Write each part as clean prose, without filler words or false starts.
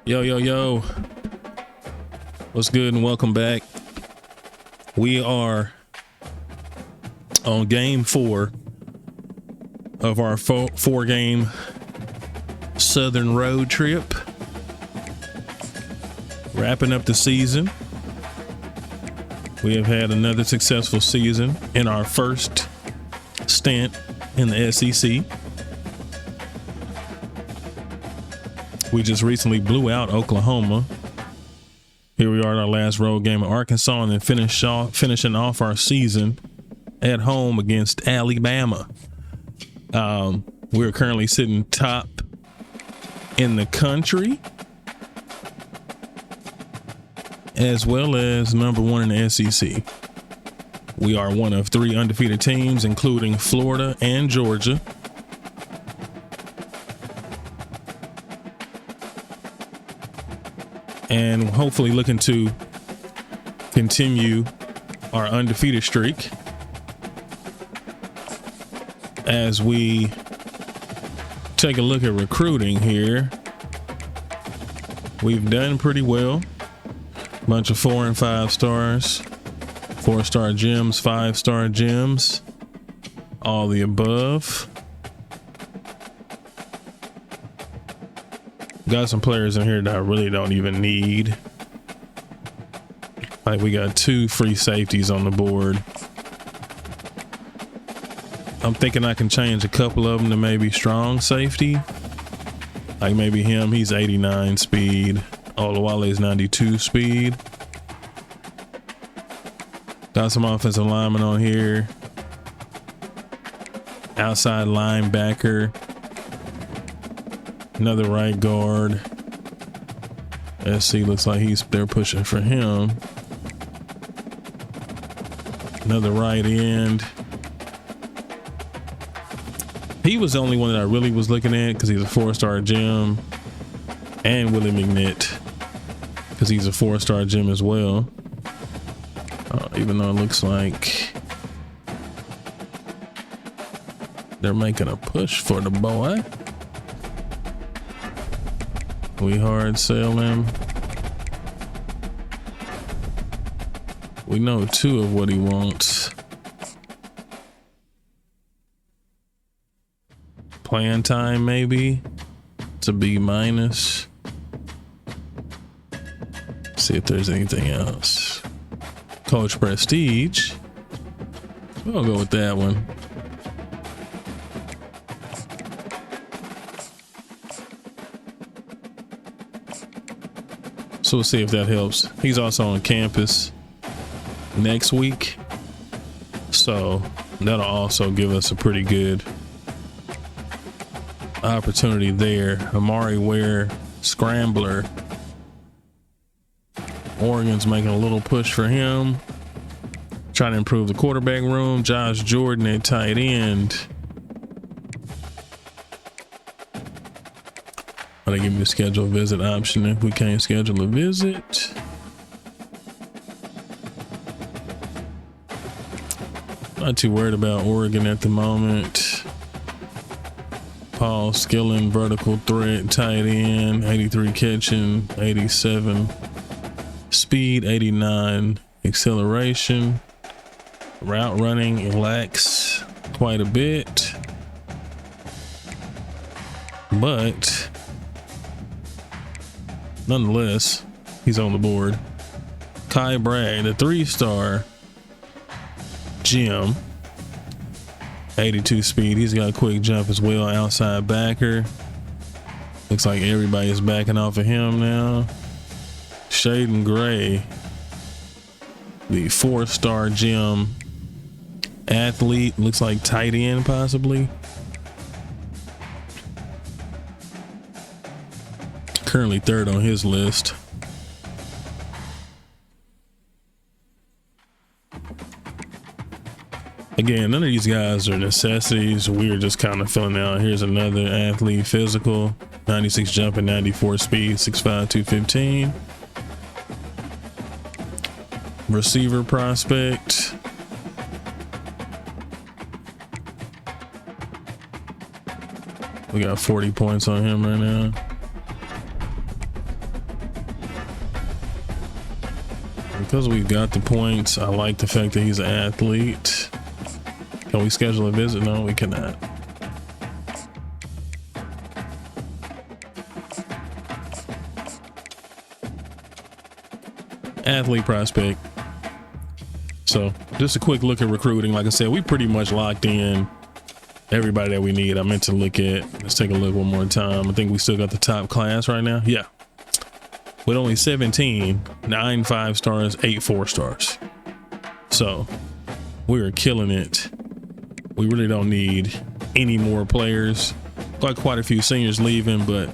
Yo. What's good and welcome back. We are on game 4 of our 4-game Southern road trip. Wrapping up the season. We have had another successful season in our first stint in the SEC. We just recently blew out Oklahoma. Here we are in our last road game at Arkansas, and then finishing off our season at home against Alabama. We're currently sitting top in the country, as well as number 1 in the SEC. We are one of 3 undefeated teams, including Florida and Georgia. And hopefully looking to continue our undefeated streak as we take a look at recruiting here. We've done pretty well. Bunch of 4 and 5 stars, 4-star gems, 5-star gems, all the above. Got some players in here that I really don't even need. Like, we got 2 free safeties on the board. I'm thinking I can change a couple of them to maybe strong safety. Like maybe him, he's 89 speed. Olawale's 92 speed. Got some offensive linemen on here. Outside linebacker. Another right guard. SC looks like they're pushing for him. Another right end. He was the only one that I really was looking at because he's a 4-star gem. And Willie McNitt because he's a 4-star gem as well. Even though it looks like they're making a push for the boy. We hard sell him. We know 2 of what he wants. Playing time maybe. It's a B-. See if there's anything else. Coach Prestige. We'll go with that one. So we'll see if that helps. He's also on campus next week, so that'll also give us a pretty good opportunity there. Amari Ware, scrambler. Oregon's making a little push for him, trying to improve the quarterback room. Josh Jordan at tight end. They give me the schedule visit option if we can't schedule a visit. Not too worried about Oregon at the moment. Paul Skillen, vertical threat, tight end, 83 catching, 87 speed, 89 acceleration. Route running lacks quite a bit, but nonetheless, he's on the board. Kai Bragg, the 3-star gem, 82 speed. He's got a quick jump as well. Outside backer. Looks like everybody's backing off of him now. Shaden Gray, the 4-star gem athlete. Looks like tight end possibly. Currently 3rd on his list. Again, none of these guys are necessities. We're just kind of filling out. Here's another athlete, physical, 96 jumping, 94 speed, 6'5", 215. Receiver prospect. We got 40 points on him right now. Because we've got the points, I like the fact that he's an athlete. Can we schedule a visit? No, we cannot. Athlete prospect. So just a quick look at recruiting. Like I said, we pretty much locked in everybody that we need. I meant to look at, let's take a look one more time. I think we still got the top class right now. Yeah. With only 17, 9 5-stars, 8 4-stars. So we are killing it. We really don't need any more players. Got quite a few seniors leaving, but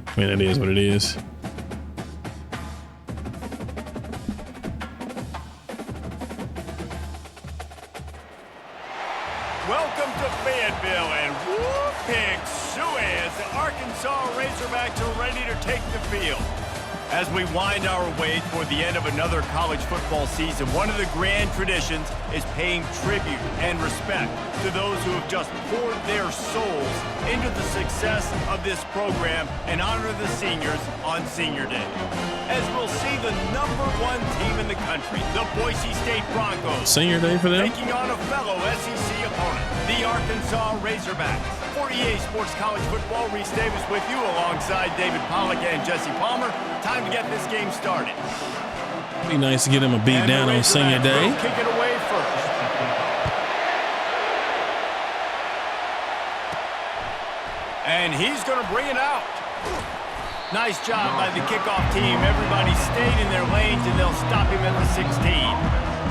I mean, it is what it is. Welcome to Fayetteville, and whoop, pig suey as the Arkansas Razorbacks are ready to take the field. As we wind our way toward the end of another college football season, one of the grand traditions is paying tribute and respect to those who have just poured their souls into the success of this program and honor the seniors on Senior Day. As we'll see the #1 team in the country, the Boise State Broncos, Senior Day for them, taking on a fellow SEC opponent, the Arkansas Razorbacks. For EA Sports College Football, Reese Davis with you alongside David Pollack and Jesse Palmer. Time to get this game started. Be nice to get him a beat down on Senior Day. Kick it away first. And he's going to bring it out. Nice job by the kickoff team. Everybody stayed in their lanes, and they'll stop him at the 16.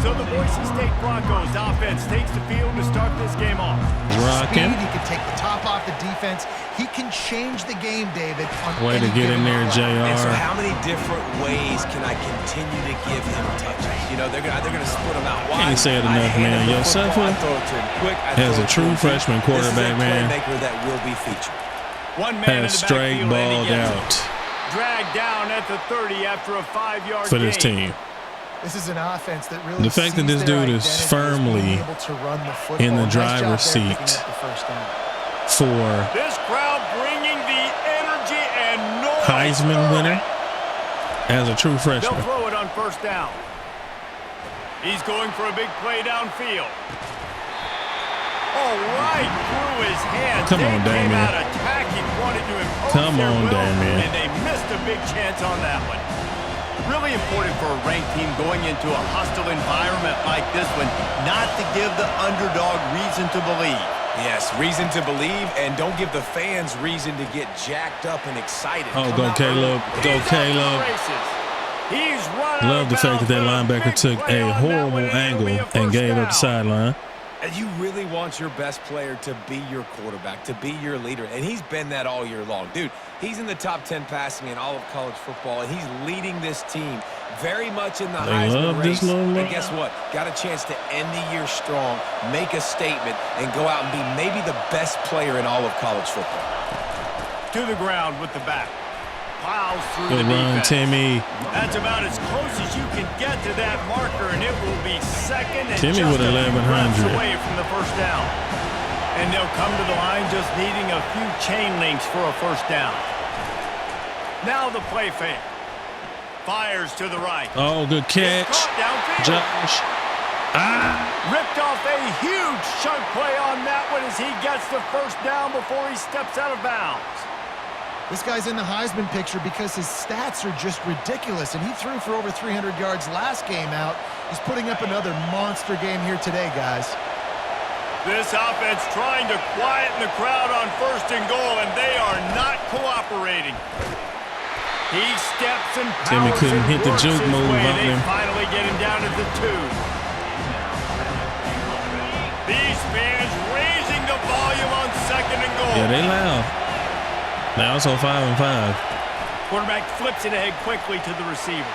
So the Boise State Broncos offense takes the field to start this game off. Rocking. He can take the top off the defense. He can change the game, David. Way to get in there, JR. And so how many different ways can I continue to give him touches? You know, they're going to split him out wide. Can't say it enough, man. Yosef has a true freshman quarterback, man. That will be featured. One man has straight balled out. Dragged down at the 30 after a 5-yard for this gain. team. This is an offense that really, the fact that this dude is firmly in the driver's seat for this crowd bringing the energy and noise. Heisman winner as a true freshman. They'll throw it on first down. He's going for a big play downfield. Oh, right through his hands. Come on, Damien. Damien. Out attacking, wanted to impose Come their on, will, Damien. and they missed a big chance on that one. Really important for a ranked team going into a hostile environment like this one, not to give the underdog reason to believe. Yes, reason to believe, and don't give the fans reason to get jacked up and excited. Oh, go Caleb. Go Caleb. Love the fact that that linebacker took a horrible angle and gave up the sideline. And you really want your best player to be your quarterback, to be your leader. And he's been that all year long. Dude, he's in the top 10 passing in all of college football, and he's leading this team very much in the Heisman race. And guess what? Got a chance to end the year strong, make a statement, and go out and be maybe the best player in all of college football. To the ground with the back. Plows through Good the run, defense. Timmy. That's about as close as you can get to that marker, and it will be second and Timmy just with a few 1100 reps away from the first down. And they'll come to the line just needing a few chain links for a first down. Now the play fake. Fires to the right. Oh, good catch. Josh. Ripped off a huge chunk play on that one as he gets the first down before he steps out of bounds. This guy's in the Heisman picture because his stats are just ridiculous, and he threw for over 300 yards last game out. He's putting up another monster game here today, guys. This offense trying to quieten the crowd on first and goal, and they are not cooperating. He steps and powers. Timmy couldn't hit the juke move on They him. finally get him down at the 2. These fans raising the volume on second and goal. Yeah, they loud. Now it's on 5 and 5. Quarterback flips it ahead quickly to the receiver.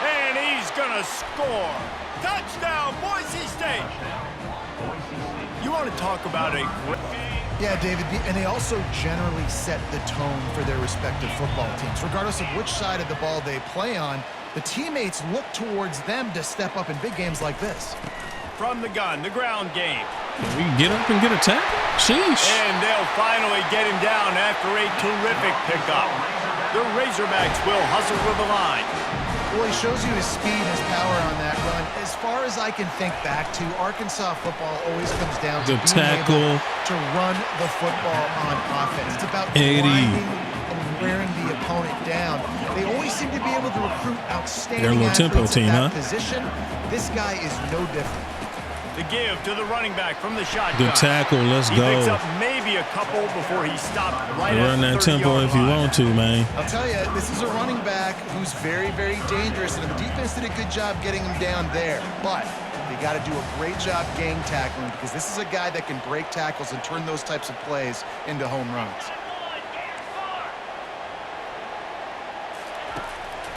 And he's going to score. Touchdown, Boise State. You want to talk about a great... Yeah, David, and they also generally set the tone for their respective football teams. Regardless of which side of the ball they play on, the teammates look towards them to step up in big games like this. From the gun, the ground game. Can we get up and get a tackle? Sheesh. And they'll finally get him down after a terrific pickup. The Razorbacks will hustle for the line. Well, he shows you his speed and his power on that run. As far as I can think back to, Arkansas football always comes down to being able to run the football on offense. It's about grinding and wearing the opponent down. They always seem to be able to recruit outstanding athletes at that position. This guy is no different. The give to the running back from the shotgun. Good tackle. Let's go. He picks up maybe a couple before he stopped right at run the that tempo if you want to, man. I'll tell you, this is a running back who's very, very dangerous, and the defense did a good job getting him down there. But they got to do a great job gang tackling, because this is a guy that can break tackles and turn those types of plays into home runs.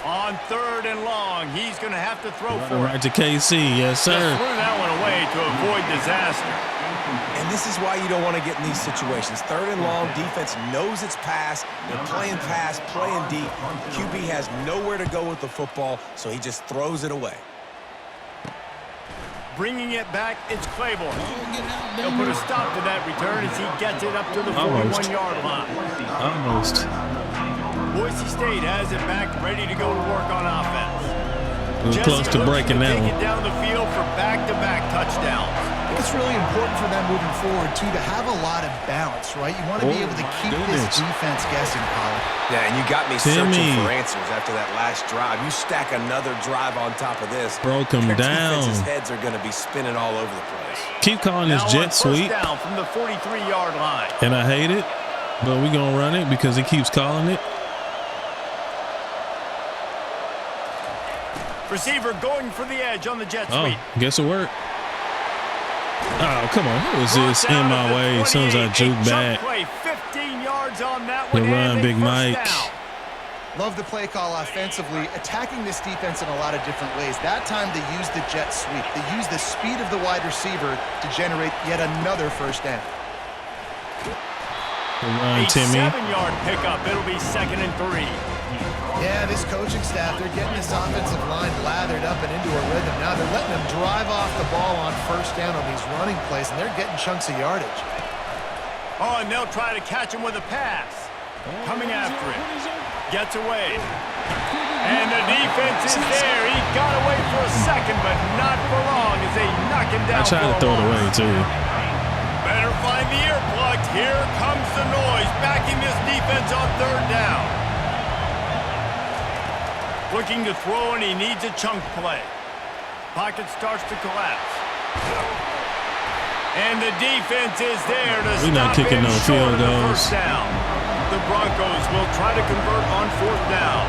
On 3rd and long, he's going to have to throw for right to KC. Yes, sir. Just threw that one away to avoid disaster. And this is why you don't want to get in these situations. 3rd and long, defense knows it's pass. They're playing pass, playing deep. QB has nowhere to go with the football, so he just throws it away. Bringing it back, it's Claiborne. He'll put a stop to that return as he gets it up to the 41-yard line. Almost. Boise State has it back, ready to go to work on offense. We're close to breaking that one. Take it down the field for back-to-back touchdowns. I think it's really important for them moving forward, too, to have a lot of balance, right? You want to be able to keep this defense guessing, Colin. Yeah, and you got me searching for answers after that last drive. You stack another drive on top of this. Broke him down. Defense's heads are going to be spinning all over the place. Keep calling this jet sweep. Down from the 43-yard line. And I hate it, but we're going to run it because he keeps calling it. Receiver going for the edge on the jet sweep. Oh, guess it worked. Oh, come on. Who is this in my way as soon as I juke back? Play, 15 yards on that one. Good run, Big Mike. Down. Love the play call offensively, attacking this defense in a lot of different ways. That time they used the jet sweep. They used the speed of the wide receiver to generate yet another first down. Good run, a Timmy. 7-yard pickup. It'll be 2nd and 3. Yeah, this coaching staff, they're getting this offensive line lathered up and into a rhythm. Now they're letting them drive off the ball on first down on these running plays, and they're getting chunks of yardage. Oh, and they'll try to catch him with a pass. Coming after it. Gets away. And the defense is there. He got away for a second, but not for long as they knock him down. I tried to throw it away, too. Better find the earplugs. Here comes the noise, backing this defense on 3rd down. Looking to throw, and he needs a chunk play. Pocket starts to collapse. And the defense is there to stop him. We're not kicking no field goals. First down. The Broncos will try to convert on 4th down.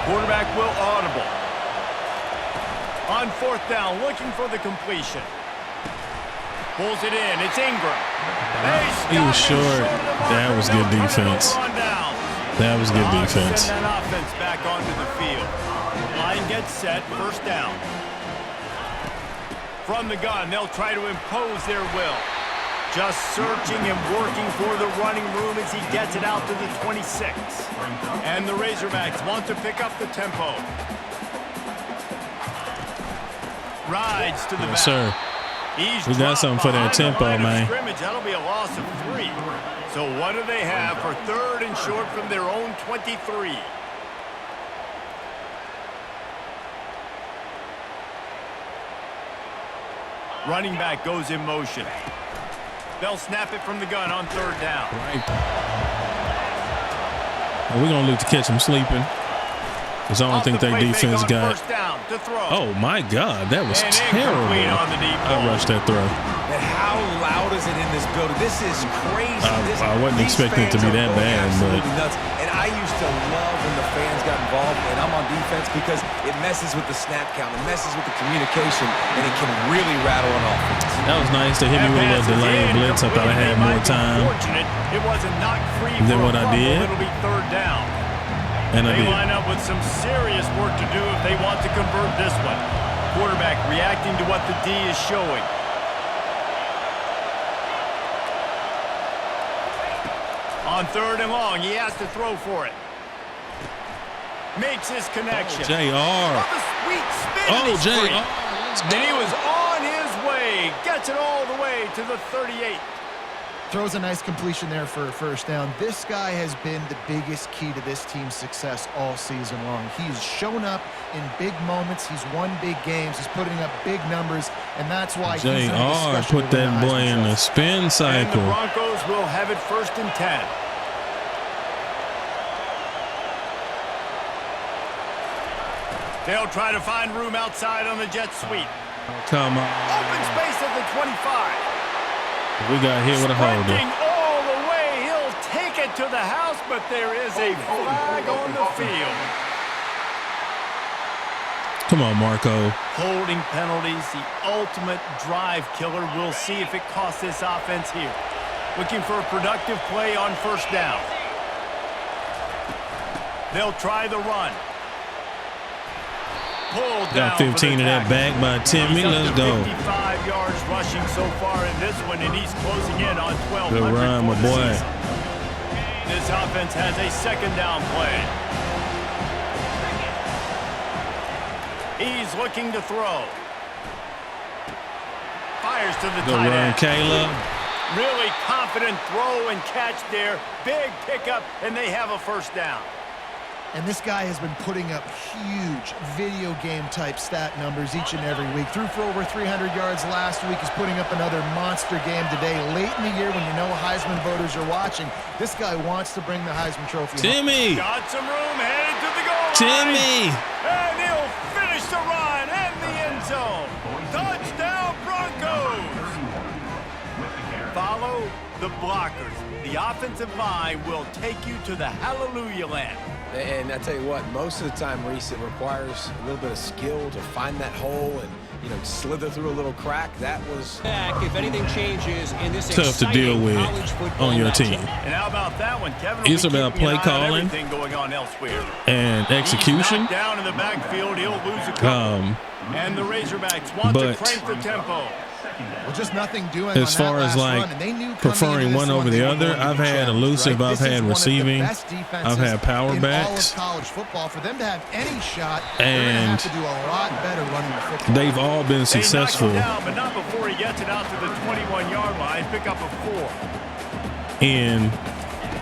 Quarterback will audible. On 4th down, looking for the completion. Pulls it in. It's Ingram. He was short. That was good defense. That was good defense. Send that offense back onto the field. Line gets set. First down. From the gun, they'll try to impose their will. Just searching and working for the running room as he gets it out to the 26. And the Razorbacks want to pick up the tempo. Rides to the back. Yes, sir. We got something for that tempo, man. That'll be a loss of 3. So what do they have for 3rd and short from their own 23? Running back goes in motion. They'll snap it from the gun on 3rd down. Right. Well, we're going to look to catch them sleeping. Because I don't think their defense got... Oh, my God. That was terrible. I rushed that throw. And how loud is it in this building? This is crazy. I wasn't expecting it to be that bad, but... Nuts. And I used to love when the fans got involved, and I'm on defense because it messes with the snap count. It messes with the communication, and it can really rattle an offense. That was nice to hit me with a little delayed blitz. I thought I had more time It wasn't not free than what I did. It'll be 3rd down. And they line up with some serious work to do if they want to convert this one. Quarterback reacting to what the D is showing. On 3rd and long, he has to throw for it. Makes his connection. JR. Oh, the sweet spin. Oh, JR. And he was on his way. Gets gets it all the way to the 38. Throws a nice completion there for a first down. This guy has been the biggest key to this team's success all season long. He's shown up in big moments. He's won big games. He's putting up big numbers, and that's why he's in the discussion put that boy in the spin cycle. And the Broncos will have it 1st and 10. They'll try to find room outside on the jet sweep. Come on. Open space at the 25. We got hit with a holder. Sprinting all the way. He'll take it to the house, but there is a flag on the field. Come on, Marco. Holding penalties, the ultimate drive killer. We'll see if it costs this offense here. Looking for a productive play on 1st down. They'll try the run. Got 15 of that back by Timmy. Let's go. 55 yards rushing so far in this one, and he's closing in on 1,200. Good run, my boy. This offense has a 2nd down play. He's looking to throw. Fires to the tight end. Caleb. Really confident throw and catch there. Big pickup, and they have a 1st down. And this guy has been putting up huge video game type stat numbers each and every week. Threw for over 300 yards last week. He's putting up another monster game today. Late in the year when you know Heisman voters are watching, this guy wants to bring the Heisman Trophy Timmy. Got some room, headed to the goal line. Timmy. And he'll finish the run and the end zone. Touchdown Broncos. Follow the blockers. The offensive line will take you to the hallelujah land. And I tell you what, most of the time, Reese, it requires a little bit of skill to find that hole and, you know, slither through a little crack. That was if anything changes in this tough to deal with on your team. And how about that one, Kevin? It's about play calling going on elsewhere. and execution. Down in the backfield, he'll lose a couple. And the Razorbacks want to crank the tempo. Well, just nothing doing as far as like preferring one over the other, I've had elusive, I've had receiving, I've had power backs, college football. For them to have any shot, and have to do a lot better running the football. they've all been successful. Down, but not before he gets it out to the 21-yard line. Pick up a 4 in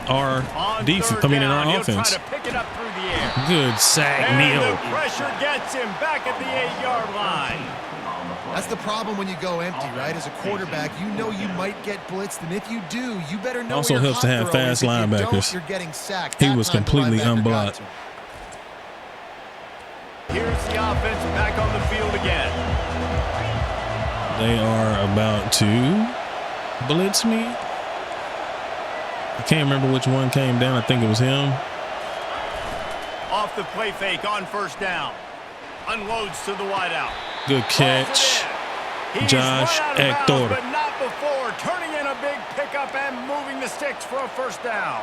our defense. I mean, in our offense. Try to pick it up through the air. Good sack, and Neal. The pressure gets him back at the 8-yard line. That's the problem when you go empty, right? As a quarterback, you know you might get blitzed, and if you do, you better know. Also helps to have fast linebackers. You're getting sacked. He was completely unblocked. Here's the offense back on the field again. They are about to blitz me. I can't remember which one came down. I think it was him. Off the play fake on 1st down. Unloads to the wideout. Good catch. Josh Hector. But not before. Turning in a big pickup and moving the sticks for a 1st down.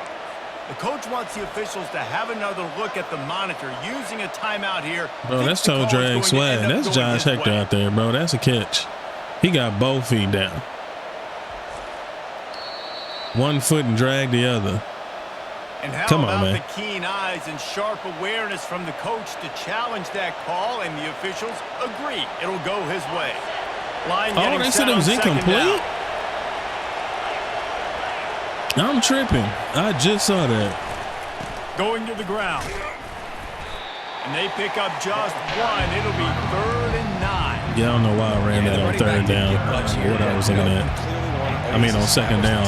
The coach wants the officials to have another look at the monitor using a timeout here. Bro, that's toe drag swag. That's Josh Hector out there, bro. That's a catch. He got both feet down. One foot and drag the other. And how Come about on, man. the keen eyes and sharp awareness from the coach to challenge that call, and the officials agree it'll go his way. Line Oh, they said it was incomplete? I'm tripping. I just saw that. Going to the ground. And they pick up just one. It'll be 3rd and 9. Yeah, I don't know why I ran that on 3rd down. What I was looking at. I mean, on 2nd down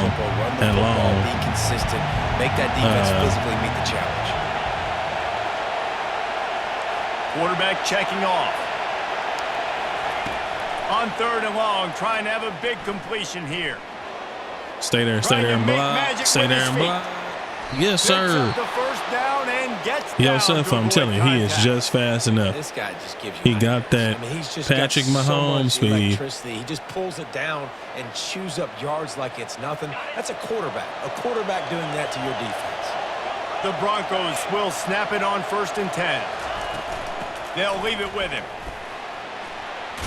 and long. Be consistent. Make that defense physically meet the challenge. Quarterback checking off. On 3rd and long, trying to have a big completion here. Stay there and block. Stay there and block. Yes, sir. The 1st down and gets Yo, down Seth, to I'm avoid telling you, he is contact. just fast enough. This guy just gives you He got that he's just Patrick got so Mahomes much speed. electricity. He just pulls it down and chews up yards like it's nothing. That's a quarterback. A quarterback doing that to your defense. The Broncos will snap it on 1st and 10. They'll leave it with him.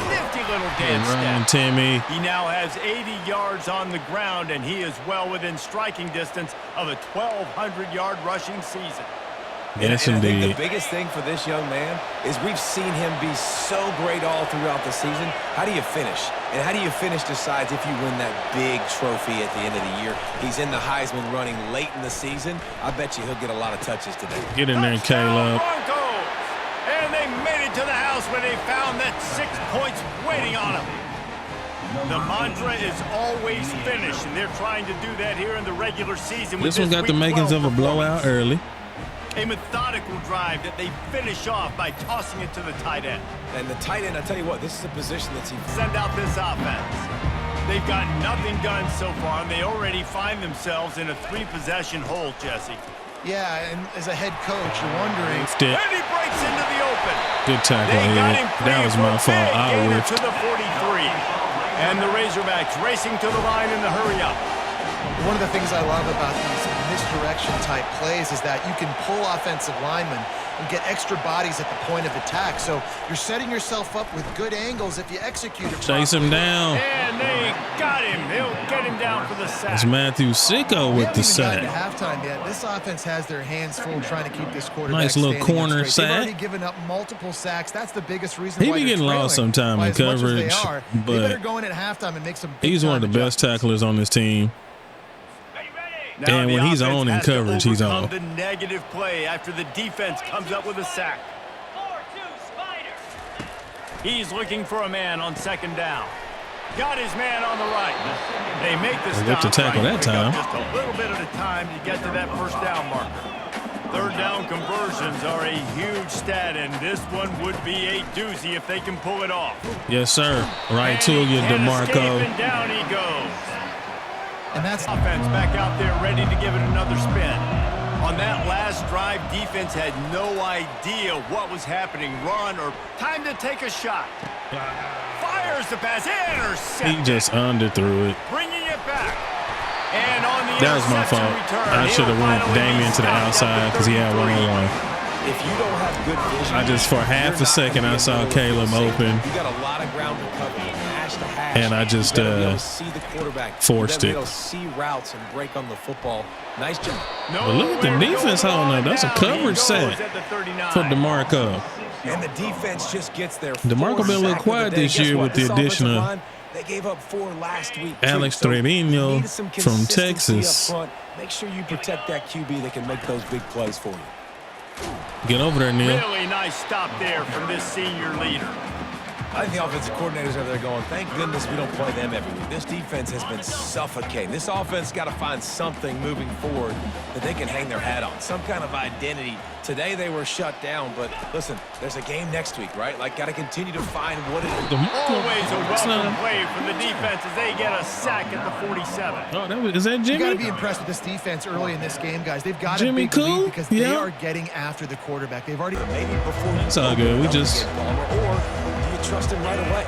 Nifty little dance Run, step. Timmy. He now has 80 yards on the ground, and he is well within striking distance of a 1,200-yard rushing season. Yes, and I indeed. think the biggest thing for this young man is we've seen him be so great all throughout the season. How do you finish? And how do you finish decides if you win that big trophy at the end of the year. He's in the Heisman running late in the season. I bet you he'll get a lot of touches today. Get in there, Caleb. Broncos! And they made it to the house where they found that 6 points waiting on them. The mantra is always finish, and they're trying to do that here in the regular season. This one got the makings of a blowout early. A methodical drive that they finish off by tossing it to the tight end. And the tight end, I tell you what, this is a position that's Send out this offense. They've got nothing done so far, and they already find themselves in a 3-possession hole, Jesse. Yeah, and as a head coach, you're wondering. And he breaks into the open. Good tackle, They got him Ed. That was my fault. I gainer whiffed. to the 43. And the Razorbacks racing to the line in the hurry up. One of the things I love about these misdirection type plays is that you can pull offensive linemen and get extra bodies at the point of attack. So you're setting yourself up with good angles if you execute it. Chase him down. And they got him. They'll get him down for the sack. It's Matthew Sicko with the sack. We haven't even gotten to halftime yet. This offense has their hands full trying to keep this quarterback Nice little standing corner straight. They've sack. already given up multiple sacks. That's the biggest reason He why be they're getting lost trailing sometime by in as much as coverage, they are. but They better go in at halftime and make some big he's one of the time best adjustments. tacklers on this team. Now And the when he's offense on in has to coverage, he's overcome on. the negative play after the defense comes up with a sack. He's looking for a man on second down. Got his man on the right. They make the They get stop. to tackle that Pick up time. just a little bit at a time to get to that first down marker. Third down conversions are a huge stat, and this one would be a doozy if they can pull it off. Yes, sir. Right And to he you, can't escape, DeMarco. and down he goes. And that's Offense back out there ready to give it another spin. On that last drive, defense had no idea what was happening. Run or time to take a shot. Fires the pass. Intercepted. He just underthrew it. Bringing it back. And on the That was my interception fault. return, I should have he'll went finally be Damien to the stopped at outside because he had 33. one-on-one. If you don't have good vision, I just, for half you're a not second, gonna I be saw able to Caleb feel safe. open. You got a lot of ground to cover from hash to hash. And I just, You gotta be able to see the quarterback. forced You it. gotta be able to see routes and break on the football. Nice job. But look at the Nowhere defense going holding on up. That's a now. coverage He set goes at the 39. for DeMarco. And the defense just gets their DeMarco fourth been a little sack of the quiet day. this Guess year what? with the This addition offensive of line, they gave up 4 last week. too. Alex So you Trevino need some from consistency Texas. up front. Make sure you protect that QB that can make those big plays for you. Get over there, Neil. Really nice stop there from this senior leader. I think the offensive coordinators are there going, thank goodness we don't play them every week. This defense has been suffocating. This offense got to find something moving forward that they can hang their hat on, some kind of identity. Today they were shut down, but listen, there's a game next week, right? Like, got to continue to find what it is. Always a It's welcome not- play from the defense as they get a sack at the 47. Oh, is that You got to be Jimmy? impressed with this defense early in this game, guys. They've got a Jimmy big lead Cool? because they Yeah. are getting after the quarterback. They've already. Maybe before you It's all good. We just- or do you trust him right away?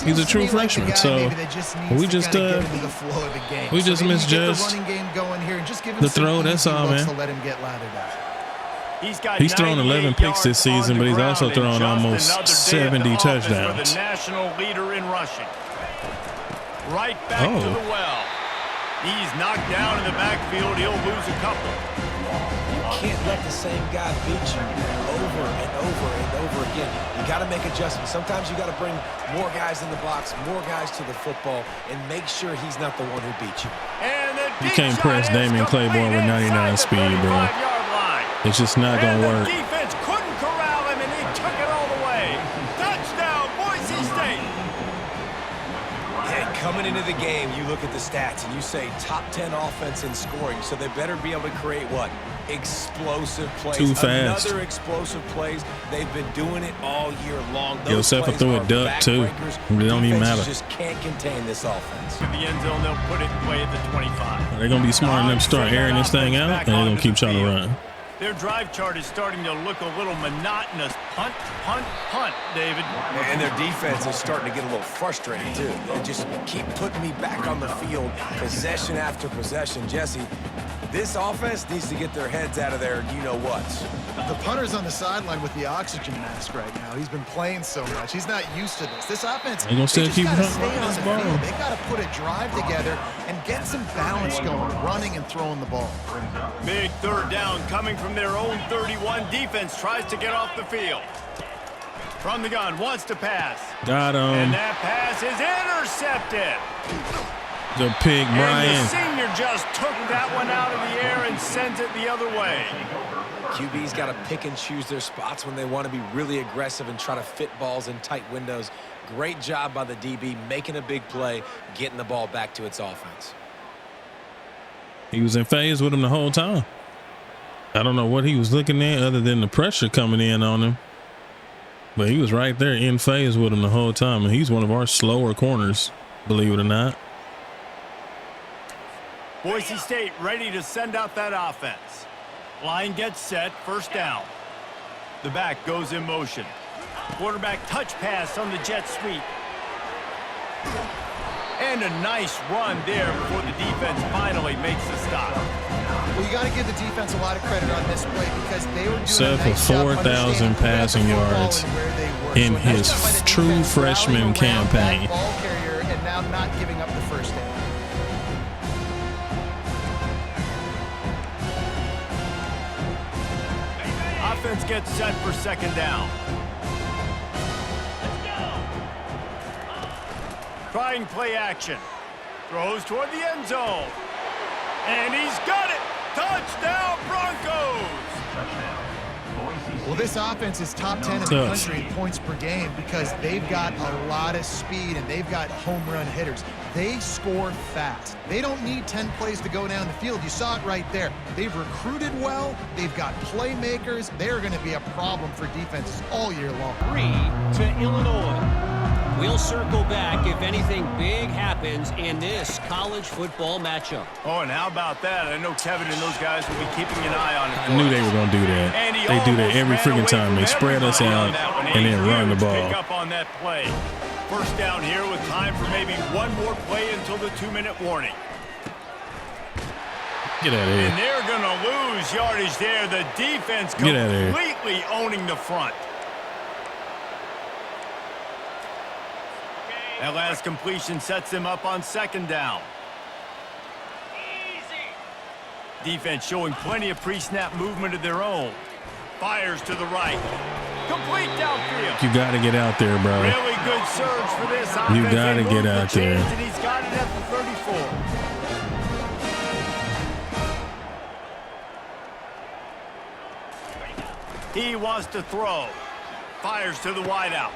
He's a true freshman, so we just, get into the flow of the game. we just maybe you get misjudged the running game going here and just give him the some throw, that's easy all, looks man. to let him get lathered up. He's thrown 11 picks this season, but he's also thrown almost 70 touchdowns. The national leader in rushing. Right back to the well. He's knocked down in the backfield. He'll lose a couple. You can't let the same guy beat you over and over and over again. You got to make adjustments. Sometimes you got to bring more guys in the box, more guys to the football, and make sure he's not the one who beat you. And the You deep can't shot press is Damian complete Claiborne with 99 inside the speed, bro. 35-yard line. It's just not going And to the work. defense couldn't corral him, and he took it all the way. Touchdown, Boise State. And coming into the game, you look at the stats and you say top 10 offense in scoring, so they better be able to create what? Explosive plays. Too fast. Another explosive plays. They've been doing it all year long. Yo, Those Sefa plays threw a are duck, too. backbreakers. It don't even Defenses matter. just can't contain this offense. To the end zone, they'll put it away at the 25. They're going to be smart enough to start airing this thing out, and they're going to keep trying to run. Their drive chart is starting to look a little monotonous. Punt, punt, punt, David. And their defense is starting to get a little frustrated, too. They just keep putting me back on the field, possession after possession. Jesse, This offense needs to get their heads out of there, you-know-whats. The punter's on the sideline with the oxygen mask right now. He's been playing so much. He's not used to this. This offense, They gonna still keep got to stay running on this the ball. field. They got to put a drive together and get some balance going, running and throwing the ball. Big third down coming from their own 31. Defense tries to get off the field. From the gun, wants to pass. Got him. And that pass is intercepted. The pick, And Brian. the senior just took that one out of the air and sends it the other way. QB's got to pick and choose their spots when they want to be really aggressive and try to fit balls in tight windows. Great job by the DB making a big play, getting the ball back to its offense. He was in phase with him the whole time. I don't know what he was looking at other than the pressure coming in on him. But he was right there in phase with him the whole time. And he's one of our slower corners, believe it or not. Boise State ready to send out that offense. Line gets set, first down. The back goes in motion. Quarterback touch pass on the jet sweep. And a nice run there before the defense finally makes the stop. Well, you got to give the defense a lot of credit on this play because they were doing Set a for nice job 4,000 understanding passing where the football yards and where they were. in So a nice his job by the true defense freshman rallying around that campaign. ball carrier and now not giving up the first down. Offense gets set for second down. Trying play action. Throws toward the end zone. And he's got it. Touchdown Broncos. Well, this offense is top 10 in the Tough. country in points per game because they've got a lot of speed and they've got home run hitters. They score fast. They don't need 10 plays to go down the field. You saw it right there. They've recruited well. They've got playmakers. They're going to be a problem for defenses all year long. 3 to Illinois. We'll circle back if anything big happens in this college football matchup. Oh, and how about that? I know Kevin and those guys will be keeping an eye on it. I knew they were going to do that. And he They do that almost every ran freaking away time. from They spread us everybody on out that one. and then run the Huge ball. Pick up on that play. First down here with time for maybe one more play until the 2-minute warning. Get out of And here. they're going to lose yardage there. The defense Get outta here. completely owning the front. That last completion sets them up on second down. Defense showing plenty of pre-snap movement of their own. Fires to the right. Complete downfield. You got to get out there, bro. Really good surge for this offense. You got to They get move the out there. chains, and he's got it at the 34. He wants to throw. Fires to the wideout.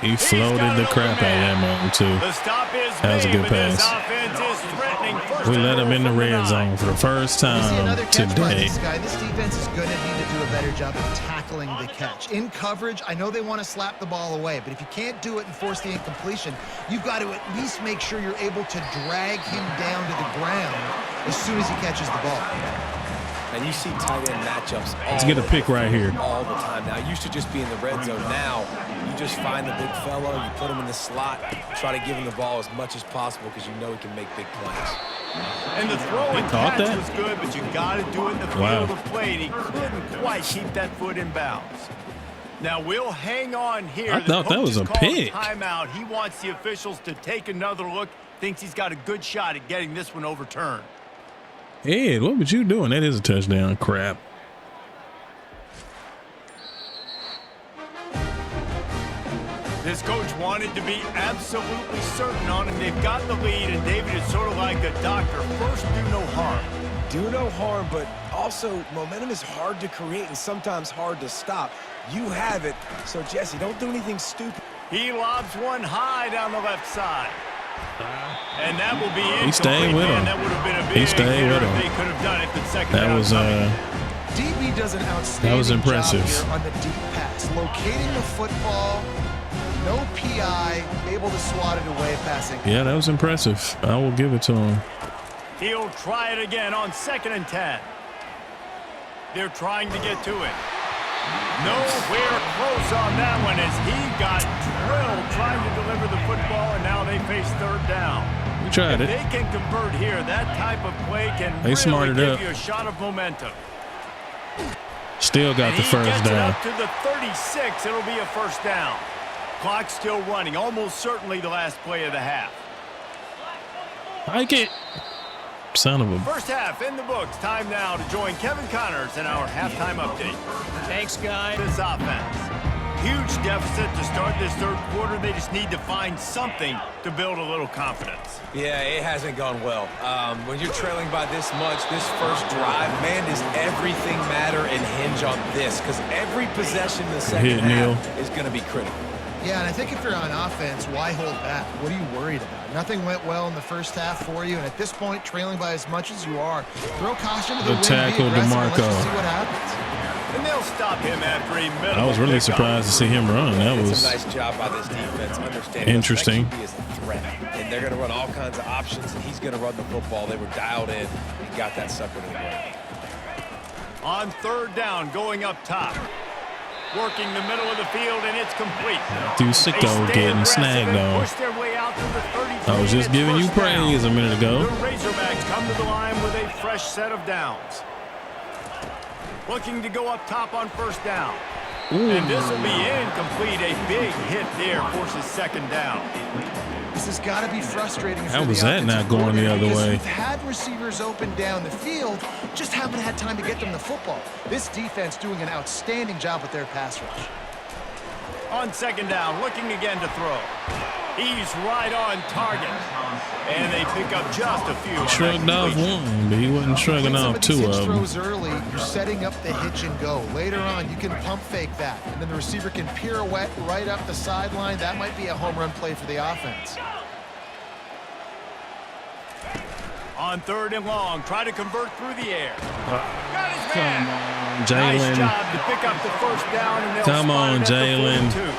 He floated the crap out of that mountain, too. The stop is That was a made, good but this pass. offense is threatening. First We and let him goal in the from red 9. zone for the first You see time another catch by today. this guy. This defense is going to need to do a better job of tackling the catch. In coverage, I know they want to slap the ball away, but if you can't do it and force the incompletion, you've got to at least make sure you're able to drag him down to the ground as soon as he catches the ball. And you see tight end matchups Let's get a pick right here. all the time. Now, it used to just be in the red zone. Now, you just find the big fellow, you put him in the slot, try to give him the ball as much as possible because you know he can make big plays. And the throw and Caught catch that? was good, but you got to do it in the Wow. field of play, and he couldn't quite keep that foot in bounds. Now, we'll hang on here. I The thought that coach was has a called pick. Timeout. He wants the officials to take another look, thinks he's got a good shot at getting this one overturned. Ed, what was you doing? That is a touchdown. Crap. This coach wanted to be absolutely certain on it. They've got the lead, and David is sort of like a doctor. First, do no harm. Do no harm, but also momentum is hard to create and sometimes hard to stop. You have it, so Jesse, don't do anything stupid. He lobs one high down the left side. And that will be incomplete. He stayed with Man, him. that would have been a He big stayed hit with if him. They could have done it, but second That down was coming. DB does an outstanding That was impressive. job here on the deep pass. Locating the football, no PI, able to swat it away passing. Yeah, that was impressive. I will give it to him. He'll try it again on 2nd and 10. They're trying to get to it. Nowhere close on that one as he got drilled trying to deliver the football, and now they face third down. We tried If it. they can convert here, that type of play can They really smarted give up. you a shot of momentum. Still got And the he first gets it down. up to the 36. It'll be a first down. Clock still running. Almost certainly the last play of the half. Like it. Son of a. First half in the books. Time now to join Kevin Connors in our halftime update. Thanks, guys. This offense. Huge deficit to start this third quarter. They just need to find something to build a little confidence. Yeah, it hasn't gone well. When you're trailing by this much, this first drive, man, does everything matter and hinge on this? Because every possession in the second half is going to be critical. Yeah, and I think if you're on offense, why hold back? What are you worried about? Nothing went well in the first half for you, and at this point, trailing by as much as you are, throw caution to the wind, tackle, be aggressive, and let's DeMarco. just see what happens. And they'll stop him after a minimal I was really pickup. surprised to see him run. That It's was a nice job by this defense, understanding interesting. that QB is a threat, and they're going to run all kinds of options, and he's going to run the football. They were dialed in and got that sucker to the ground. On third down, going up top. Working the middle of the field, and it's complete. Dude, They sicko stay getting aggressive snagged and on. push their way out to the 33. I was just It's giving you first down. praise a minute ago. The Razorbacks come to the line with a fresh set of downs. Looking to go up top on first down. And this will be incomplete. A big hit there forces second down. This has got to be frustrating. How for was the that not offensive going the coordinator other because way? You've had receivers open down the field, just haven't had time to get them the football. This defense doing an outstanding job with their pass rush. On second down, looking again to throw. He's right on target. And they pick up just a few. Shrugged off one, but he wasn't shrugging Some off of these two hitch of them. throws early, you're setting up the hitch and go. Later on, you can pump fake that, and then the receiver can pirouette right up the sideline. That might be a home run play for the offense. On third and long, try to convert through the air. Got his Come man. on, Nice Jalen. job to pick up the first down, and they'll Come spot on, it at the Jalen. 42.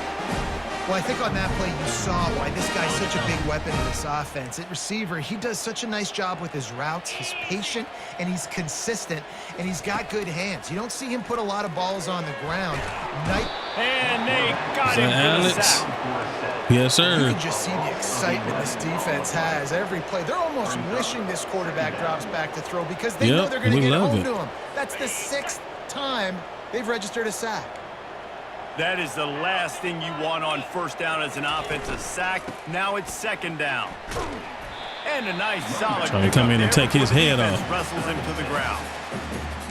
Well, I think on that play, you saw why this guy's such a big weapon in this offense. At receiver, he does such a nice job with his routes. He's patient, and he's consistent, and he's got good hands. You don't see him put a lot of balls on the ground. And they got Is him that for the Alex? sack. Yes, You sir. can just see the excitement this defense has every play. They're almost wishing this quarterback drops back to throw because they know Yep, they're going to we get love home it. to him. That's the 6th time they've registered a sack. That is the last thing you want on first down as an offensive sack. Now it's second down. And a nice solid Trying to come in and pickup take his there before the head defense off. wrestles him to the ground.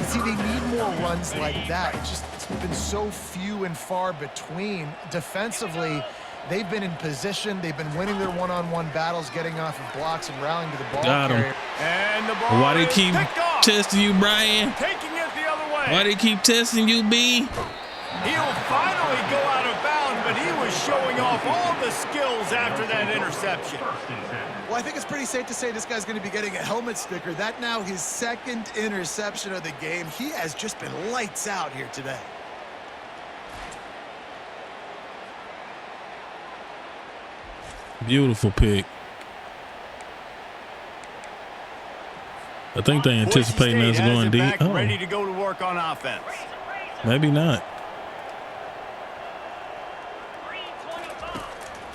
See, they need more runs like that. It's been so few and far between. Defensively, they've been in position. They've been winning their one-on-one battles, getting off of blocks and rallying to the ball Got him. carrier. And the ball Why they is keep picked off. testing you, Brian? Taking it the other way. Why they keep testing you, B? He'll finally go out of bounds, but he was showing off all the skills after that interception. Well, I think it's pretty safe to say this guy's going to be getting a helmet sticker. That now his 2nd interception of the game. He has just been lights out here today. Beautiful pick. I think they anticipating Boise us State has going it deep. back, Oh, ready to go to work on offense. maybe not.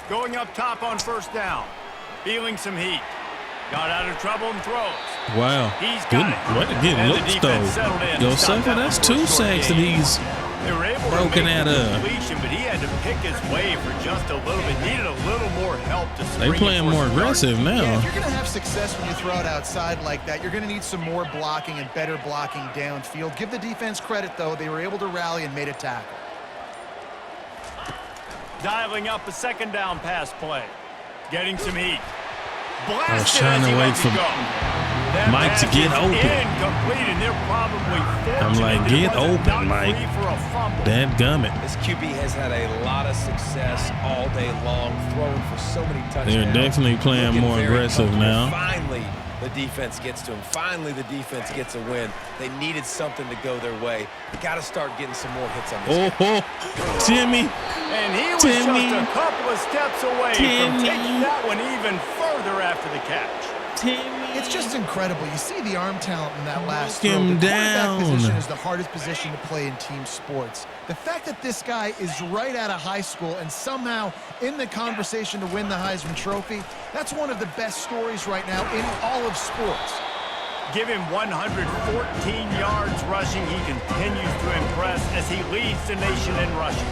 Going up top on first down. Feeling some heat. Got out of trouble and throws. Wow. He's Good. got it. Way to get And the looks, defense settled in though. to Yo, stop Sucker, that that's one for a 2 short sacks that gain. he's They were able broken to make out the of. completion, but he had to pick his way for just a little bit. Needed a little more help to They spring it playing for more some yards. aggressive Yeah, if now. you're going to have success when you throw it outside like that, you're going to need some more blocking and better blocking downfield. Give the defense credit, though. They were able to rally and made a tackle. Dialing up a second down pass play. Getting some heat. I was Blasted trying as to he wait lets for it go. That Mike to pass get is open. Incomplete, and they're probably I'm like, fortunate get it wasn't open, knocked Mike. free for a fumble. Dadgummit. This QB has had a lot of success all day long, throwing for so many touchdowns. They're definitely playing Looking more very aggressive comfortable. now. Finally, the defense gets to him. Finally, the defense gets a win. They needed something to go their way. They got to start getting some more hits on this. Oh, Timmy. And he was Timmy. just a couple of steps away Timmy. from taking that one even further after the catch. Timmy. It's just incredible. You see the arm talent in that last Knock throw. him The quarterback down. position is the hardest position to play in team sports. The fact that this guy is right out of high school and somehow in the conversation to win the Heisman Trophy, that's one of the best stories right now in all of sports. Give him 114 yards rushing. He continues to impress as he leads the nation in rushing.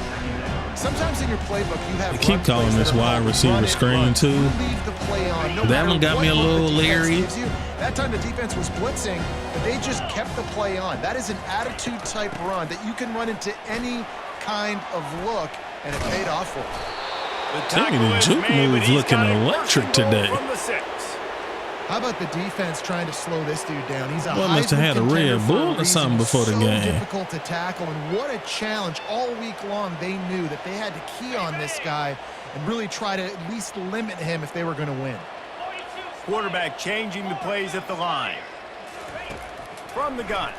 Sometimes in your playbook, you have They keep run calling plays this that are wide called receiver run it, screen, run. too. You leave the play on. No That matter one got what me a look little the defense leery. gives you. That time the defense was blitzing, but they just kept the play on. That is an attitude-type run that you can run into any kind of look, and it paid off for him. Timmy, the juke move's looking electric today. From the 6. How about the defense trying to slow this dude down? He's a Well, must have Heisman had a contender Red for Bull or reason. something before the So game. difficult to tackle, and what a challenge. All week long, they knew that they had to key on this guy and really try to at least limit him if they were going to win. Quarterback changing the plays at the line. From the gun.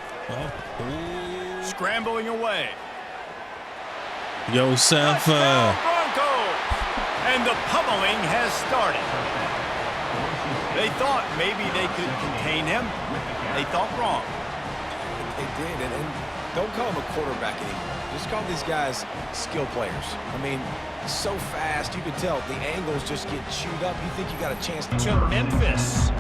Scrambling away. Joseph. Touchdown Broncos! And the pummeling has started. They thought maybe they could contain him. They thought wrong. They did, and don't call him a quarterback anymore. Just call these guys skill players. I mean, so fast, you could tell the angles just get chewed up. You think you got a chance To Memphis.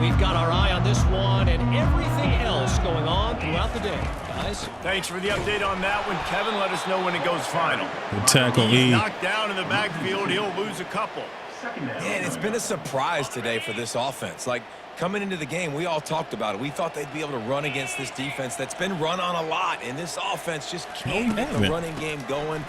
We've got our eye on this one and everything else going on throughout the day, guys. Thanks for the update on that one, Kevin. Let us know when it goes final. The tackle He's E. knocked down in the backfield. He'll lose a couple. And it's been a surprise today for this offense. Like, coming into the game, we all talked about it. We thought they'd be able to run against this defense that's been run on a lot, and this offense just can't get the running game going.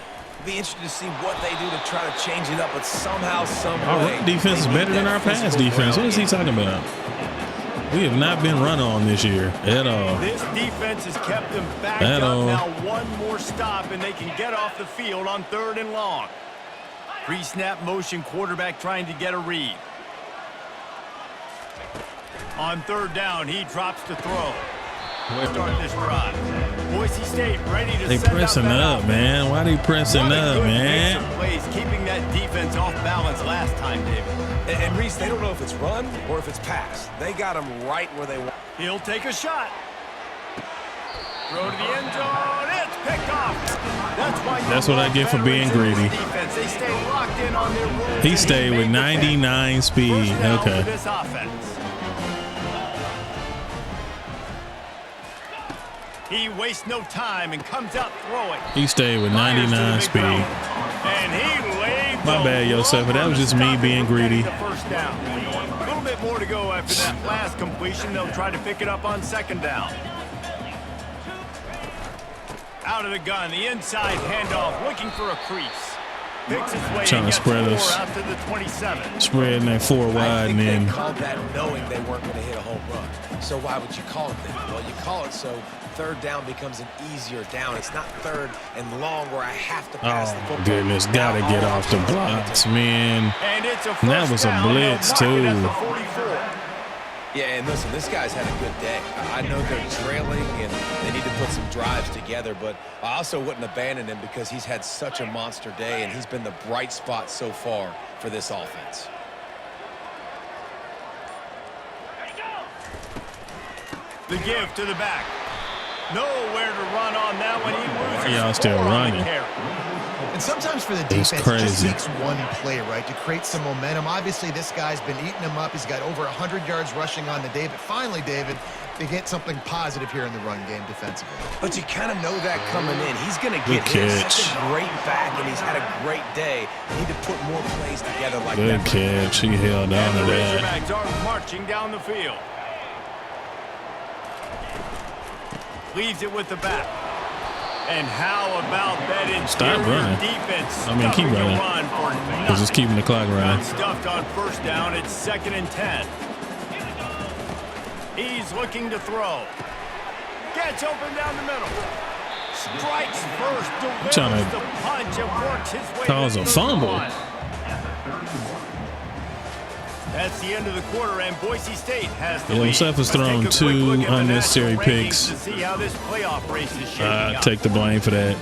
Be interested to see what they do to try to change it up, but somehow, some Our way, run defense is they better need than that our pass physical defense. ground What is he game. talking about? We have not been run on this year at all. This defense has kept them backed At up. all. Now one more stop, and they can get off the field on 3rd and long. Pre-snap motion, quarterback trying to get a read. On 3rd down, he drops to throw. Start this drive. Boise State ready to They send pressing out that up, offense. man. Why they pressing What a up, good man? mix of plays, keeping that defense off balance last time, David. And Reese, they don't know if it's run or if it's pass. They got them right where they want. He'll take a shot. Throw to the end zone. It's picked off. That's what I get for being greedy. Defense. They stay locked in on their rules, He and stayed with made the pick. 99 speed. First down for Okay. this offense. He wastes no time and comes out throwing. He stayed with 99 speed. And he laid My the bad, Joseph, but that was just me stop being and protect greedy. the first down. A little bit more to go after that last completion. They'll try to pick it up on 2nd down. Out of the gun, the inside handoff, looking for a crease. Picks his way Trying to and spread gets us. 4 out to the 27. Spreading that 4 I wide think and then they called that knowing they weren't going to hit a home run. So why would you call it that? Well, you call it so 3rd down becomes an easier down. It's not 3rd and long where I have to pass the oh football. goodness, gotta get off the blocks, man. And it's a And that first was a down. blitz, They'll mark it too. at the 44. Yeah, and listen, this guy's had a good day. I know they're trailing and they need to put some drives together, but I also wouldn't abandon him because he's had such a monster day and he's been the bright spot so far for this offense. The give to the back. Nowhere to run on that one. He loses Y'all still 4 on the running. carry. And sometimes for the It's defense, it just crazy. takes one play, right, to create some momentum. Obviously, this guy's been eating him up. He's got over 100 yards rushing on the day. But finally, David, they get something positive here in the run game defensively. But you kind of know that coming in. He's going to Good get his. catch. Such a great back, and he's had a great day. Need to put more plays together like Good that. catch. He held on And to the that. Razorbacks are marching down the field. Leaves it with the back. And how about that Stop interior running. defense? I mean, keep stopping the running. run for Because it's nothing. keeping the clock Got running. stuffed on 1st down. It's 2nd and 10. He's looking to throw. Gets open down the middle. Strikes first. Delivers Trying to the punch and works his way cause to a the fumble. line. That's the end of the quarter, and Boise State has the lead. Joseph has Let's thrown take a quick 2 look at the unnecessary national rankings picks. to see how this playoff race is shaping up. Take the blame for that.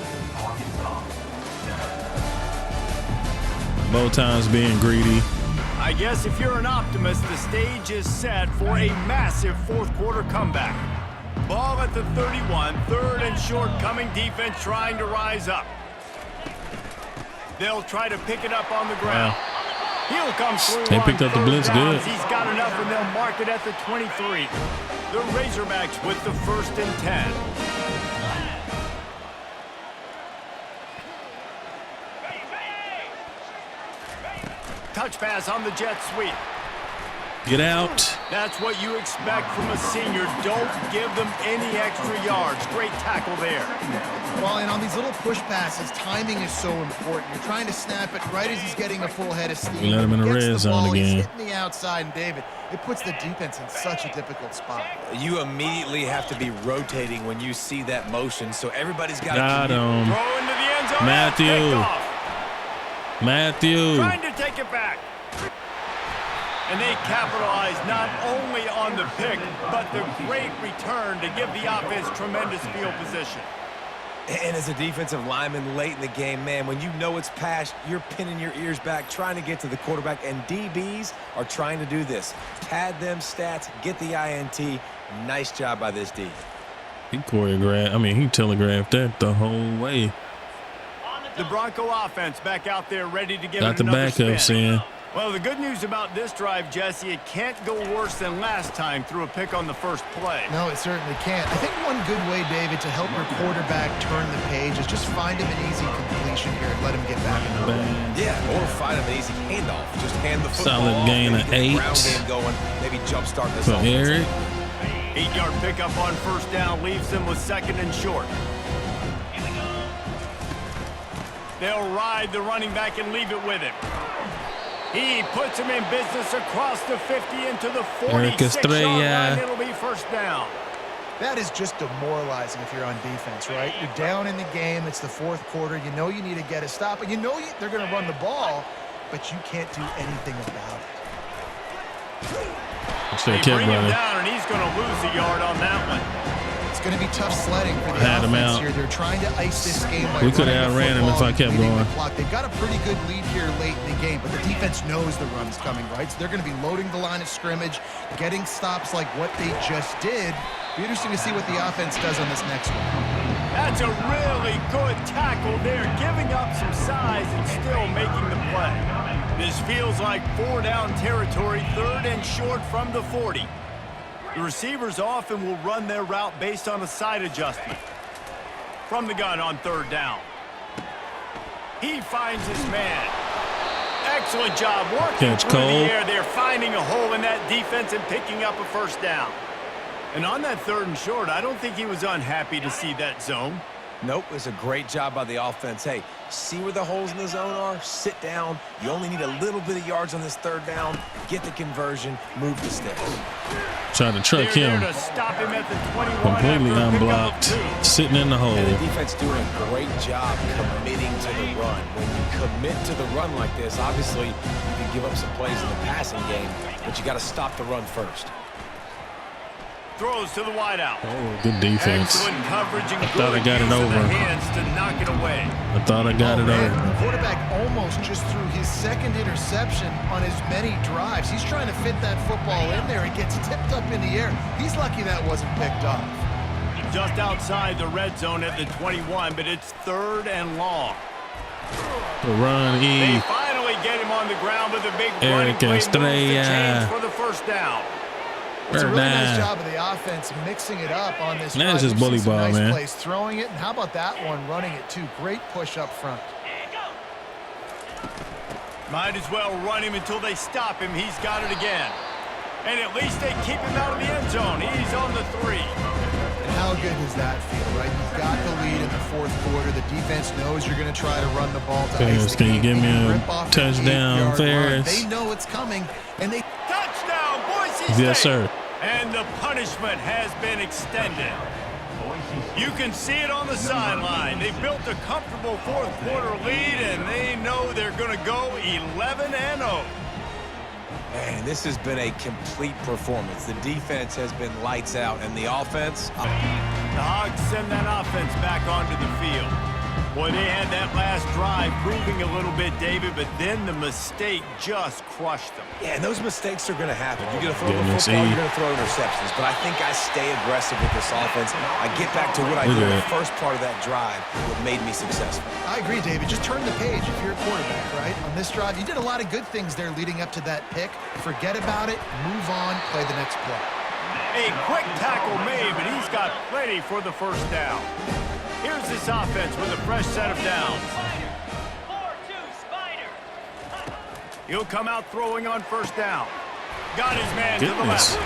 Both times being greedy. I guess if you're an optimist, the stage is set for a massive fourth quarter comeback. Ball at the 31, third and short, coming defense trying to rise up. They'll try to pick it up on the ground. Wow. He'll come through. They picked up the blitz good. He's got enough, and they'll mark it at the 23. The Razorbacks with the 1st and 10. Touch pass on the jet sweep. Get out. That's what you expect from a senior. Don't give them any extra yards. Great tackle there. Well, and on these little push passes, timing is so important. You're trying to snap it right as he's getting a full head of steam. We let him in the red zone again. He's hitting the outside, and David, it puts the defense in such a difficult spot. You immediately have to be rotating when you see that motion, so everybody's got Got to him. Throw into the end zone. Matthew. Trying to take it back. And they capitalize not only on the pick, but the great return to give the offense tremendous field position. And as a defensive lineman late in the game, man, when you know it's passed, you're pinning your ears back, trying to get to the quarterback, and DBs are trying to do this. Pad them stats, get the INT. Nice job by this D. He telegraphed that the whole way. The Bronco offense back out there ready to give Got it the another backups spin. in. Well, the good news about this drive, Jesse, it can't go worse than last time through a pick on the first play. No, it certainly can't. I think one good way, David, to help your quarterback turn the page is just find him an easy completion here and let him get back in the game. Yeah, or find him an easy handoff. Just hand the football Solid off, gain of 8. Ground game going, maybe jumpstart this So offense. Eric. 8-yard pickup on first down leaves them with 2nd and short. They'll ride the running back and leave it with him. He puts him in business across the 50 into the 46-yard line. It'll be first down. That is just demoralizing if you're on defense, right? You're down in the game. It's the fourth quarter. You know you need to get a stop, and you know they're going to run the ball, but you can't do anything about it. They bring him down, and he's going to lose a yard on that one. It's going to be tough sledding for the offense here. They're trying to ice this game by we could have outran him if I kept going. They've got a pretty good lead here late in the game, but the defense knows the run's coming, right? So they're going to be loading the line of scrimmage, getting stops like what they just did. Be interesting to see what the offense does on this next one. That's a really good tackle there, giving up some size and still making the play. This feels like 4-down territory, 3rd and short from the 40. The receivers often will run their route based on a side adjustment. From the gun on 3rd down. He finds his man. Excellent job working through the air. They're finding a hole in that defense and picking up a first down. And on that 3rd and short, I don't think he was unhappy to see that zone. Nope, it's a great job by the offense. Hey, see where the holes in the zone are? Sit down. You only need a little bit of yards on this 3rd down. Get the conversion. Move the sticks. Trying to truck him. To stop him at the 21 completely unblocked. Sitting in the hole. And the defense doing a great job committing to the run. When you commit to the run like this, obviously you can give up some plays in the passing game, but you got to stop the run first. Throws to the wideout. Oh, good defense. Excellent coverage and thought I got it over. Hands to knock it away. I thought I got it over. The quarterback almost just threw his 2nd interception on as many drives. He's trying to fit that football in there. It gets tipped up in the air. He's lucky that wasn't picked up. Just outside the red zone at the 21, but it's 3rd and long. The run, They finally get him on the ground with a big running play. Moves the chains for the first down. It's a really nice job of the offense mixing it up on this drive. That's just bully ball, nice man. Plays, throwing it, and how about that one, running it too? Great push up front. Might as well run him until they stop him. He's got it again. And at least they keep him out of the end zone. He's on the 3. And how good does that feel, right? You've got the lead in the 4th quarter. The defense knows you're going to try to run the ball to ice the game. Can you give me a touchdown, Ferris? They know it's coming, and they... Touchdown, Boise State! Yes, sir. And the punishment has been extended. You can see it on the sideline. They built a comfortable 4th quarter lead, and they know they're going to go 11-0. Man, this has been a complete performance. The defense has been lights out, and the offense... The Hogs send that offense back onto the field. Boy, they had that last drive proving a little bit, David, but then the mistake just crushed them. Yeah, and those mistakes are going to happen. You're going to throw the Goodness, football, you're going to throw interceptions. But I think I stay aggressive with this offense. I get back to what I did in the first part of that drive, what made me successful. I agree, David. Just turn the page if you're a quarterback, right? On this drive, you did a lot of good things there leading up to that pick. Forget about it, move on, play the next play. A quick tackle made, but he's got plenty for the first down. Here's this offense with a fresh set of downs. He'll come out throwing on first down. Got his man to the left.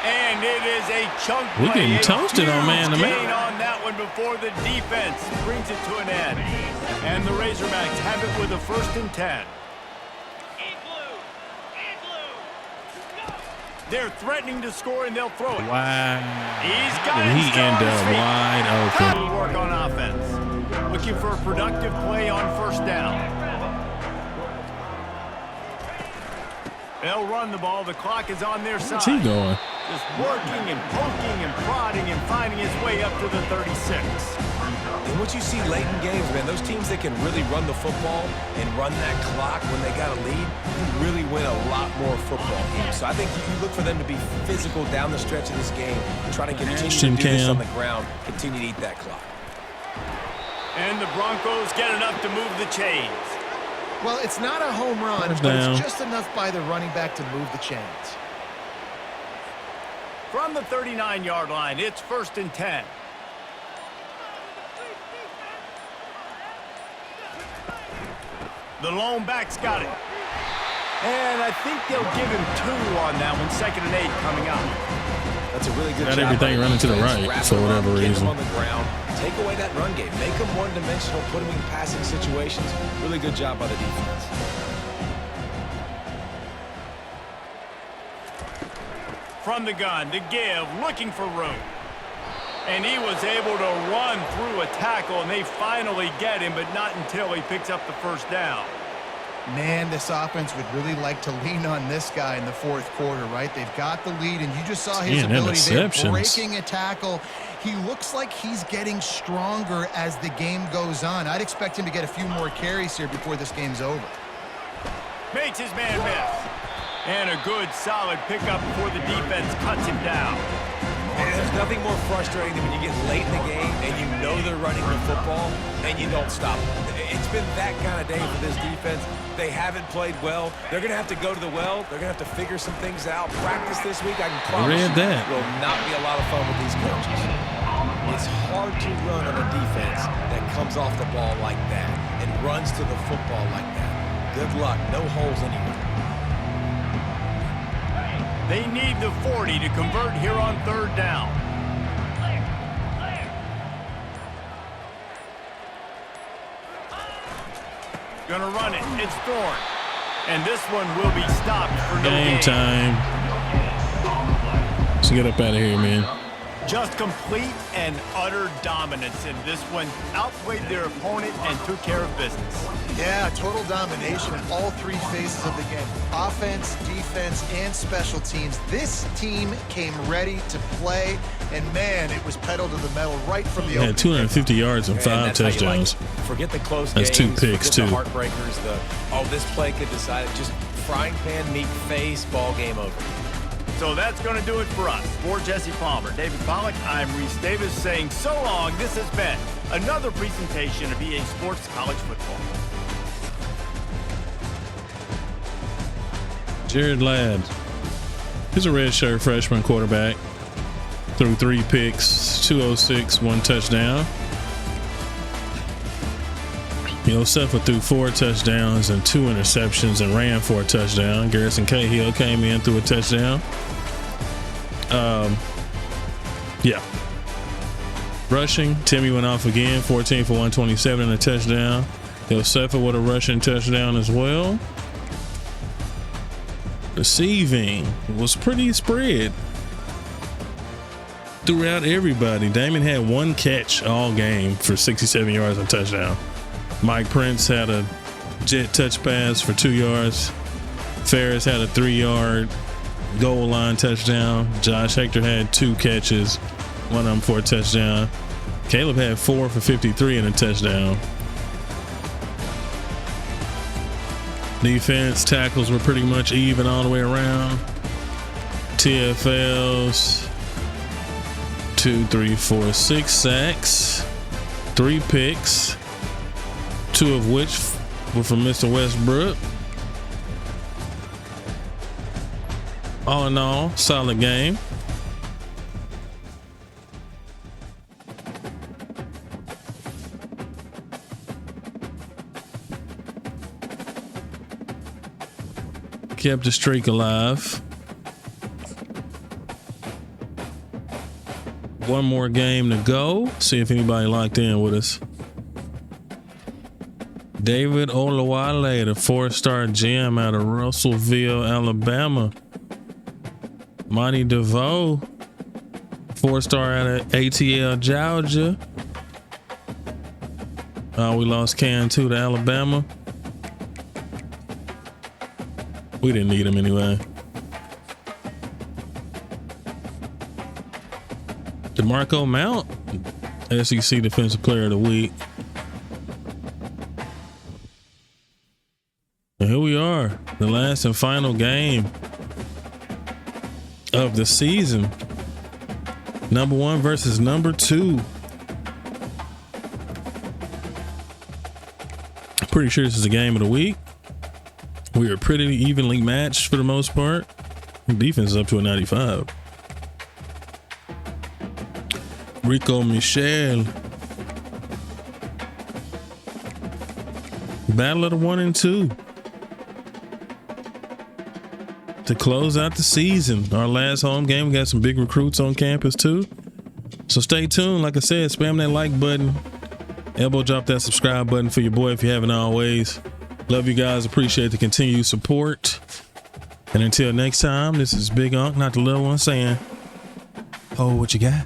And it is a chunk play. We're getting toasted on man-to-man. On that one before the defense brings it to an end. And the Razorbacks have it with a 1st and 10. They're threatening to score, and they'll throw it. Wow. He's got it. He ended up wide open. Good work on offense. Looking for a productive play on first down. They'll run the ball. The clock is on their side. Where's he going? Just working and poking and prodding and finding his way up to the 36. And what you see late in games, man, those teams that can really run the football and run that clock when they got a lead, can really win a lot more football games. So I think you look for them to be physical down the stretch of this game, try to continue to do this on the ground, continue to eat that clock. And the Broncos get enough to move the chains. Well, it's not a home run, but it's just enough by the running back to move the chains. From the 39-yard line, it's 1st and 10. The lone back's got it. And I think they'll give him 2 on that one. 2nd and 8 coming up. That's a really good Got job. everything running to the right for whatever reason. Get him on the ground. Take away that run game. Make him one-dimensional. Put him in passing situations. Really good job by the defense. From the gun, to give, looking for room. And he was able to run through a tackle, and they finally get him, but not until he picks up the first down. Man, this offense would really like to lean on this guy in the 4th quarter, right? They've got the lead, and you just saw his ability there, breaking a tackle. He looks like he's getting stronger as the game goes on. I'd expect him to get a few more carries here before this game's over. Makes his man miss. And a good, solid pickup before the defense cuts him down. And there's nothing more frustrating than when you get late in the game and you know they're running the football and you don't stop them. It's been that kind of day for this defense. They haven't played well. They're going to have to go to the well. They're going to have to figure some things out. Practice this week, I can promise you, will not be a lot of fun with these coaches. It's hard to run on a defense that comes off the ball like that and runs to the football like that. Good luck. No holes anywhere. They need the 40 to convert here on 3rd down. Gonna run it. It's Thorne. And this one will be stopped for no gain. Game time. Let's get up out of here, man. Just complete and utter dominance in this one. Outplayed their opponent and took care of business. Yeah, total domination in all 3 phases of the game. Offense, defense, and special teams. This team came ready to play, and man, it was pedal to the metal right from the opening. 250 yards and 5 touchdowns. Forget the close games. That's 2 picks, too. The heartbreakers, this play could decide it. Just frying pan, meat face, ball game over. So that's going to do it for us. For Jesse Palmer, David Pollack, I'm Reese Davis saying so long. This has been another presentation of EA Sports College Football. Jared Ladd. He's a redshirt freshman quarterback. Threw 3 picks, 206, 1 touchdown. Yosefa threw 4 touchdowns and 2 interceptions and ran for a touchdown. Garrison Cahill came in, threw a touchdown. Rushing, Timmy went off again, 14 for 127 and a touchdown. Yosefa with a rushing touchdown as well. Receiving was pretty spread throughout everybody. Damon had 1 catch all game for 67 yards and a touchdown. Mike Prince had a jet touch pass for 2 yards. Ferris had a 3-yard goal line touchdown. Josh Hector had 2 catches, one of them for a touchdown. Caleb had 4 for 53 and a touchdown. Defense tackles were pretty much even all the way around. TFLs, 2, 3, 4, 6 sacks, 3 picks, 2 of which were from Mr. Westbrook. All in all, solid game. Kept the streak alive. One more game to go. See if anybody locked in with us. David Olawale, the 4-star gem out of Russellville, Alabama. Monty DeVoe, 4-star out of ATL, Georgia. We lost Can 2 to Alabama. We didn't need him anyway. DeMarco Mount, SEC Defensive Player of the Week. And here we are, the last and final game of the season. Number 1 versus number 2. Pretty sure this is the game of the week. We are pretty evenly matched for the most part. Defense is up to a 95. Rico Michelle. Battle of the 1 and 2. To close out the season. Our last home game. We got some big recruits on campus too. So stay tuned. Like I said, spam that like button. Elbow drop that subscribe button for your boy if you haven't always. Love you guys. Appreciate the continued support. And until next time, this is Big Unc, not the little one, saying, oh, what you got?